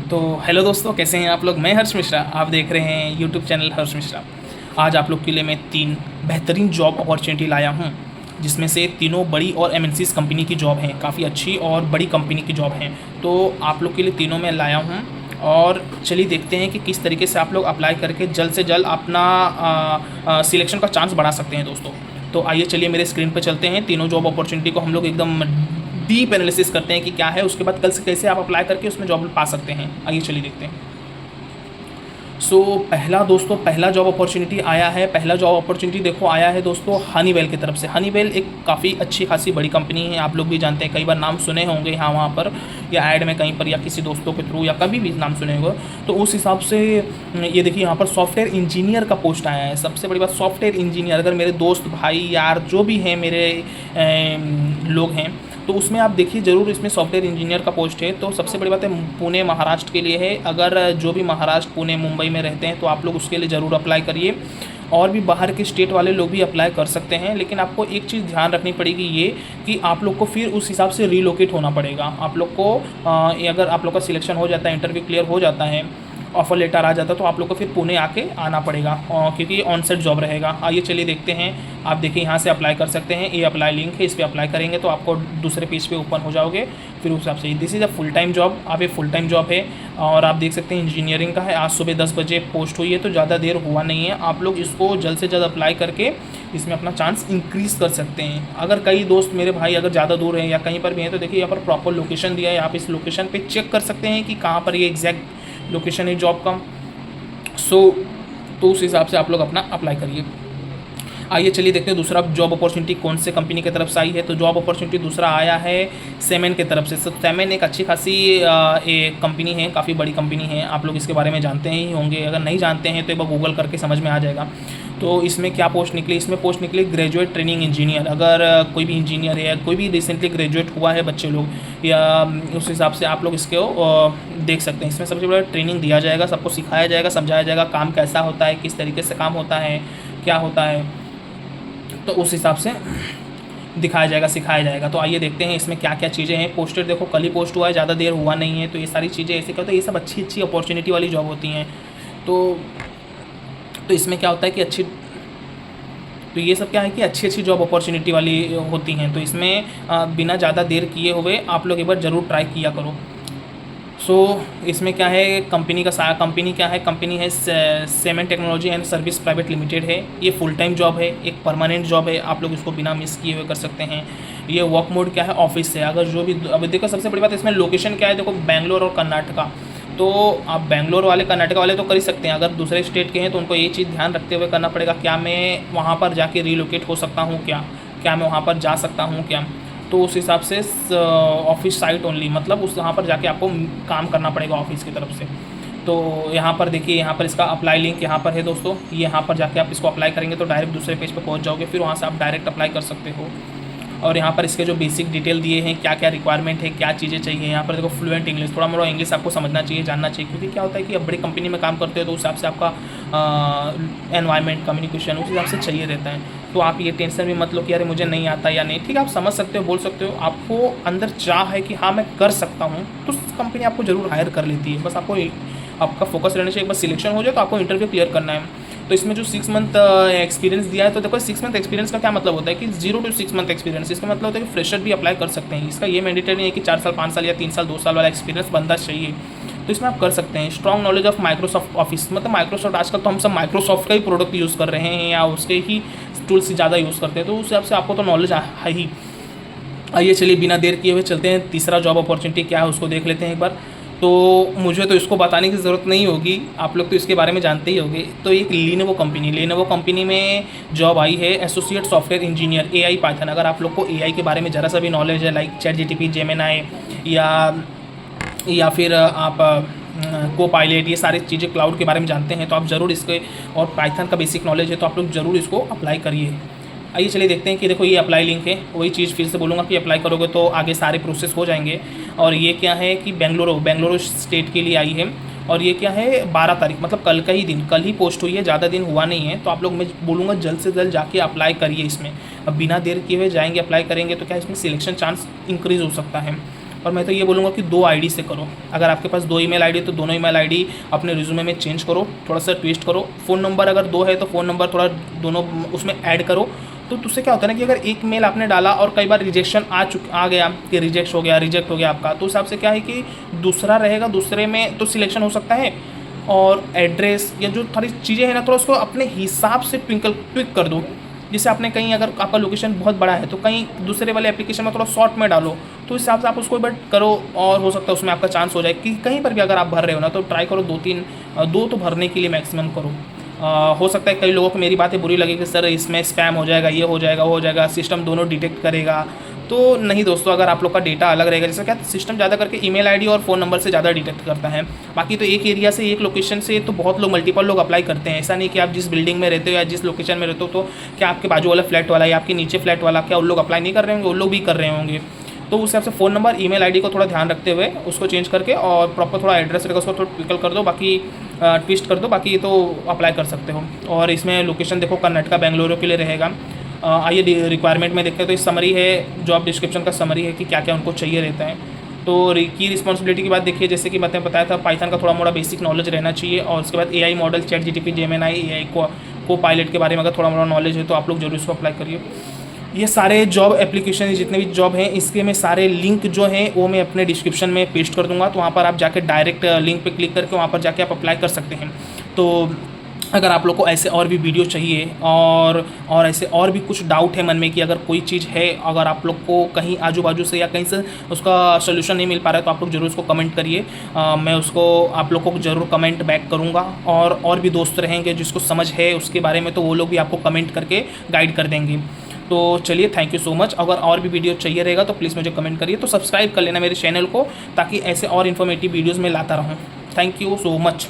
तो हेलो दोस्तों, कैसे हैं आप लोग। मैं हर्ष मिश्रा, आप देख रहे हैं यूट्यूब चैनल हर्ष मिश्रा। आज आप लोग के लिए मैं 3 बेहतरीन जॉब अपॉर्चुनिटी लाया हूं, जिसमें से तीनों बड़ी और एमएनसीज कंपनी की जॉब हैं, काफ़ी अच्छी और बड़ी कंपनी की जॉब हैं। तो आप लोग के लिए तीनों मैं लाया हूं और चलिए देखते हैं कि किस तरीके से आप लोग अप्लाई करके जल्द से जल्द अपना सिलेक्शन का चांस बढ़ा सकते हैं दोस्तों। तो आइए चलिए मेरे स्क्रीन पर चलते हैं, तीनों जॉब अपॉर्चुनिटी को हम लोग एकदम डीप एनालिसिस करते हैं कि क्या है, उसके बाद कल से कैसे आप अप्लाई करके उसमें जॉब पा सकते हैं। आइए चलिए देखते हैं। पहला दोस्तों, पहला जॉब अपॉर्चुनिटी आया है। पहला जॉब अपॉर्चुनिटी देखो आया है दोस्तों हनीवेल की तरफ से। हनीवेल एक काफ़ी अच्छी खासी बड़ी कंपनी है, आप लोग भी जानते हैं, कई बार नाम सुने होंगे यहाँ वहाँ पर या ऐड में कहीं पर या किसी दोस्तों के थ्रू या कभी भी नाम सुने होंगे। तो उस हिसाब से ये देखिए यहाँ पर सॉफ्टवेयर इंजीनियर का पोस्ट आया है। सबसे बड़ी बात, सॉफ्टवेयर इंजीनियर, अगर मेरे दोस्त भाई यार जो भी हैं मेरे लोग हैं तो उसमें आप देखिए ज़रूर, इसमें सॉफ्टवेयर इंजीनियर का पोस्ट है। तो सबसे बड़ी बात है पुणे महाराष्ट्र के लिए है। अगर जो भी महाराष्ट्र पुणे मुंबई में रहते हैं तो आप लोग उसके लिए ज़रूर अप्लाई करिए। और भी बाहर के स्टेट वाले लोग भी अप्लाई कर सकते हैं, लेकिन आपको एक चीज़ ध्यान रखनी पड़ेगी ये कि आप लोग को फिर उस हिसाब से रीलोकेट होना पड़ेगा। आप लोग को अगर आप लोग का सिलेक्शन हो जाता है, इंटरव्यू क्लियर हो जाता है, ऑफर लेटर आ जाता है, तो आप लोग को फिर पुणे आके आना पड़ेगा क्योंकि ऑन साइट जॉब रहेगा। आइए चलिए देखते हैं। आप देखिए यहाँ से अप्लाई कर सकते हैं, ये अप्लाई लिंक है, इस पर अप्लाई करेंगे तो आपको दूसरे पेज पे ओपन हो जाओगे। फिर उस हिसाब से this is a full time job. आप ये फुल टाइम जॉब है और आप देख सकते हैं इंजीनियरिंग का है। आज सुबह 10 बजे पोस्ट हुई है, तो ज़्यादा देर हुआ नहीं है। आप लोग इसको जल्द से जल्द अप्लाई करके इसमें अपना चांस इंक्रीज़ कर सकते हैं। अगर कई दोस्त मेरे भाई अगर ज़्यादा दूर हैं या कहीं पर भी हैं तो देखिए यहाँ पर प्रॉपर लोकेशन दिया है, आप इस लोकेशन पर चेक कर सकते हैं कि कहाँ पर ये एग्जैक्ट लोकेशन है जॉब का। तो उस हिसाब से आप लोग अपना अप्लाई करिए। आइए चलिए देखते हैं दूसरा जॉब अपॉर्चुनिटी कौन से कंपनी की तरफ से आई है। तो जॉब अपॉर्चुनिटी दूसरा आया है सेमेन की तरफ से। सेमेन एक अच्छी खासी एक कंपनी है, काफ़ी बड़ी कंपनी है, आप लोग इसके बारे में जानते ही होंगे। अगर नहीं जानते हैं तो एक बार गूगल करके समझ में आ जाएगा। तो इसमें क्या पोस्ट निकली, इसमें पोस्ट निकली ग्रेजुएट ट्रेनिंग इंजीनियर। अगर कोई भी इंजीनियर है या कोई भी रिसेंटली ग्रेजुएट हुआ है बच्चे लोग, या उस हिसाब से आप लोग इसको देख सकते हैं। इसमें सबसे बड़ा ट्रेनिंग दिया जाएगा, सबको सिखाया जाएगा, समझाया जाएगा काम कैसा होता है, किस तरीके से काम होता है, क्या होता है, तो उस हिसाब से दिखाया जाएगा, सिखाया जाएगा। तो आइए देखते हैं इसमें क्या क्या चीज़ें हैं। पोस्टेड देखो कल ही पोस्ट हुआ है, ज़्यादा देर हुआ नहीं है। तो ये सारी चीज़ें ऐसे क्या होता है, ये सब अच्छी अच्छी अपॉर्चुनिटी वाली जॉब होती हैं। तो इसमें क्या होता है कि तो ये सब क्या है कि अच्छी अच्छी जॉब अपॉर्चुनिटी वाली होती हैं। तो इसमें बिना ज़्यादा देर किए हुए आप लोग एक बार ज़रूर ट्राई किया करो। इसमें क्या है, कंपनी क्या है, कंपनी है semen technology and service private limited है। ये फुल टाइम जॉब है, एक परमानेंट जॉब है, आप लोग इसको बिना मिस किए हुए कर सकते हैं। ये वर्क मोड क्या है, ऑफिस से। अगर जो भी अब देखो सबसे बड़ी बात इसमें लोकेशन क्या है, देखो बेंगलोर और कर्नाटका। तो आप बेंगलोर वाले कर्नाटका वाले तो कर ही सकते हैं, अगर दूसरे स्टेट के हैं तो उनको ये चीज़ ध्यान रखते हुए करना पड़ेगा, क्या मैं वहाँ पर जाके रीलोकेट हो सकता हूँ, क्या मैं वहाँ पर जा सकता हूँ क्या। तो उस हिसाब से ऑफिस साइट ओनली, मतलब उस वहाँ पर जाके आपको काम करना पड़ेगा ऑफिस की तरफ से। तो यहाँ पर देखिए, यहाँ पर इसका अप्लाई लिंक यहाँ पर है दोस्तों। यहाँ पर जाके आप इसको अप्लाई करेंगे तो डायरेक्ट दूसरे पेज पर पहुँच जाओगे, फिर वहाँ से आप डायरेक्ट अप्लाई कर सकते हो। और यहाँ पर इसके जो बेसिक डिटेल दिए हैं, क्या क्या रिक्वायरमेंट है, क्या चीज़ें चाहिए। यहाँ पर देखो फ्लुएंट इंग्लिश, थोड़ा मोड़ा इंग्लिश आपको समझना चाहिए, जानना चाहिए, क्योंकि क्या होता है कि अब बड़ी कंपनी में काम करते हो तो उस हिसाब से आपका एनवायरनमेंट कम्युनिकेशन उस हिसाब से चाहिए रहता है। तो आप ये टेंशन भी मत लो कि यार मुझे नहीं आता या नहीं, ठीक है, आप समझ सकते हो, बोल सकते हो, आपको अंदर चाह है कि हाँ मैं कर सकता हूँ, तो कंपनी आपको ज़रूर हायर कर लेती है। बस आपका फोकस रहना चाहिए। एक बार सिलेक्शन हो जाए तो आपको इंटरव्यू क्लियर करना है। तो इसमें जो 6 मंथ एक्सपीरियंस दिया है, तो देखो 6 मंथ एक्सपीरियंस का क्या मतलब होता है कि 0 to 6 मंथ एक्सपीरियंस, इसका मतलब होता है कि फ्रेशर भी अप्लाई कर सकते हैं। इसका ये मैंडेटरी नहीं है कि 4 साल 5 साल या 3 साल 2 साल वाला एक्सपीरियंस बंदा चाहिए, तो इसमें आप कर सकते हैं। Strong knowledge of Microsoft office, मतलब माइक्रोसॉफ्ट, आजकल तो हम सब माइक्रोसॉफ्ट का ही प्रोडक्ट यूज़ कर रहे हैं या उसके ही टूल्स ज़्यादा यूज़ करते हैं, तो उस हिसाब से आपको तो नॉलेज है ही। आइए चलिए बिना देर किए हुए चलते हैं, तीसरा जॉब अपॉर्चुनिटी क्या है उसको देख लेते हैं एक बार। तो मुझे तो इसको बताने की ज़रूरत नहीं होगी, आप लोग तो इसके बारे में जानते ही होंगे। तो एक लीनोवो कंपनी में जॉब आई है, associate software engineer AI Python. अगर आप लोग को एआई के बारे में ज़रा सा भी नॉलेज है, लाइक चैट जीटीपी, जेमिनी या फिर आप को पायलट, ये सारी चीज़ें क्लाउड के बारे में जानते हैं तो आप ज़रूर इसके, और पाइथन का बेसिक नॉलेज है तो आप लोग ज़रूर इसको अप्लाई करिए। आइए चलिए देखते हैं कि देखो ये अप्लाई लिंक है, वही चीज़ फिर से बोलूँगा कि अप्लाई करोगे तो आगे सारे प्रोसेस हो जाएंगे। और ये क्या है कि बेंगलुरु स्टेट के लिए आई है, और ये क्या है 12 तारीख, मतलब कल का ही दिन, कल ही पोस्ट हुई है, ज़्यादा दिन हुआ नहीं है। तो आप लोग, मैं बोलूँगा जल्द से जल्द जाके अप्लाई करिए इसमें। अब बिना देर किए हुए जाएंगे अप्लाई करेंगे तो क्या इसमें सिलेक्शन चांस इंक्रीज़ हो सकता है। और मैं तो ये बोलूँगा कि 2 आईडी से करो। अगर आपके पास 2 ईमेल आईडी है तो दोनों ईमेल आईडी अपने रिज्यूमे में चेंज करो, थोड़ा सा ट्विस्ट करो। फ़ोन नंबर अगर 2 है तो फ़ोन नंबर थोड़ा दोनों उसमें ऐड करो। तो उससे क्या होता है ना कि अगर एक मेल आपने डाला और कई बार रिजेक्शन आ गया कि रिजेक्ट हो गया आपका, तो उस हिसाब से क्या है कि दूसरा रहेगा, दूसरे में तो सिलेक्शन हो सकता है। और एड्रेस या जो थोड़ी चीज़ें हैं ना, थोड़ा उसको अपने हिसाब से ट्विक कर दो। जैसे आपने कहीं अगर आपका लोकेशन बहुत बड़ा है तो कहीं दूसरे वाले एप्लीकेशन में थोड़ा शॉर्ट में डालो, तो इस हिसाब से आप उसको बट करो और हो सकता है उसमें आपका चांस हो जाए कि कहीं पर भी अगर आप भर रहे हो ना तो ट्राई करो 2 तो भरने के लिए मैक्सिमम करो। हो सकता है कई लोगों को मेरी बातें बुरी लगे कि सर इसमें स्पैम हो जाएगा, ये हो जाएगा, वो हो जाएगा, सिस्टम दोनों डिटेक्ट करेगा। तो नहीं दोस्तों, अगर आप लोग का डेटा अलग रहेगा, जैसे क्या सिस्टम ज़्यादा करके ईमेल आईडी और फ़ोन नंबर से ज़्यादा डिटेक्ट करता है। बाकी तो एक एरिया से, एक लोकेशन से तो बहुत लोग, मल्टीपल लोग अप्लाई करते हैं। ऐसा नहीं कि आप जिस बिल्डिंग में रहते हो या जिस लोकेशन में रहते हो तो क्या आपके बाजू वाला फ्लैट वाला या आपके नीचे फ्लैट वाला क्या उन लोग अप्लाई नहीं कर रहे होंगे, उन लोग भी कर रहे होंगे। तो उस हिसाब से फ़ोन नंबर, ईमेल आईडी को थोड़ा ध्यान रखते हुए उसको चेंज करके और प्रॉपर थोड़ा एड्रेस रहेगा उसको थोड़ा ट्विकल कर दो, बाकी ट्विस्ट कर दो, बाकी तो अप्लाई कर सकते हो। और इसमें लोकेशन देखो कर्नाटका बेंगलुरु के लिए रहेगा। आइए रिक्वायरमेंट में देखते हैं। तो इस समरी है, जॉब डिस्क्रिप्शन का समरी है कि क्या क्या उनको चाहिए रहता है। तो की रिस्पॉन्सिबिलिटी की बात देखिए, जैसे कि मैंने बताया था, पाइथन का थोड़ा मोड़ा बेसिक नॉलेज रहना चाहिए। और उसके बाद AI model, chat GTP, Gemini, AI को पायलट के बारे में अगर थोड़ा मोड़ा नॉलेज है तो आप लोग जरूर इसको अप्लाई करिए। ये सारे जॉब एप्लीकेशन जितने भी जॉब हैं इसके मैं सारे लिंक जो हैं वो मैं अपने डिस्क्रिप्शन में पेस्ट कर दूंगा, तो वहाँ पर आप जाके डायरेक्ट लिंक पे क्लिक करके वहाँ पर जाके आप अप्लाई कर सकते हैं। तो अगर आप लोग को ऐसे और भी वीडियो चाहिए और ऐसे और भी कुछ डाउट है मन में कि अगर कोई चीज़ है, अगर आप लोग को कहीं आजू बाजू से या कहीं से उसका सोल्यूशन नहीं मिल पा रहा है तो आप लोग ज़रूर उसको कमेंट करिए। मैं उसको आप लोग को ज़रूर कमेंट बैक करूँगा। और भी दोस्त रहेंगे जिसको समझ है उसके बारे में, तो वो लोग भी आपको कमेंट करके गाइड कर देंगे। तो चलिए, थैंक यू सो मच। अगर और भी वीडियो चाहिए रहेगा तो प्लीज़ मुझे कमेंट करिए। तो सब्सक्राइब कर लेना मेरे चैनल को, ताकि ऐसे और इन्फॉर्मेटिव वीडियोज़ में लाता रहूँ। Thank you so much.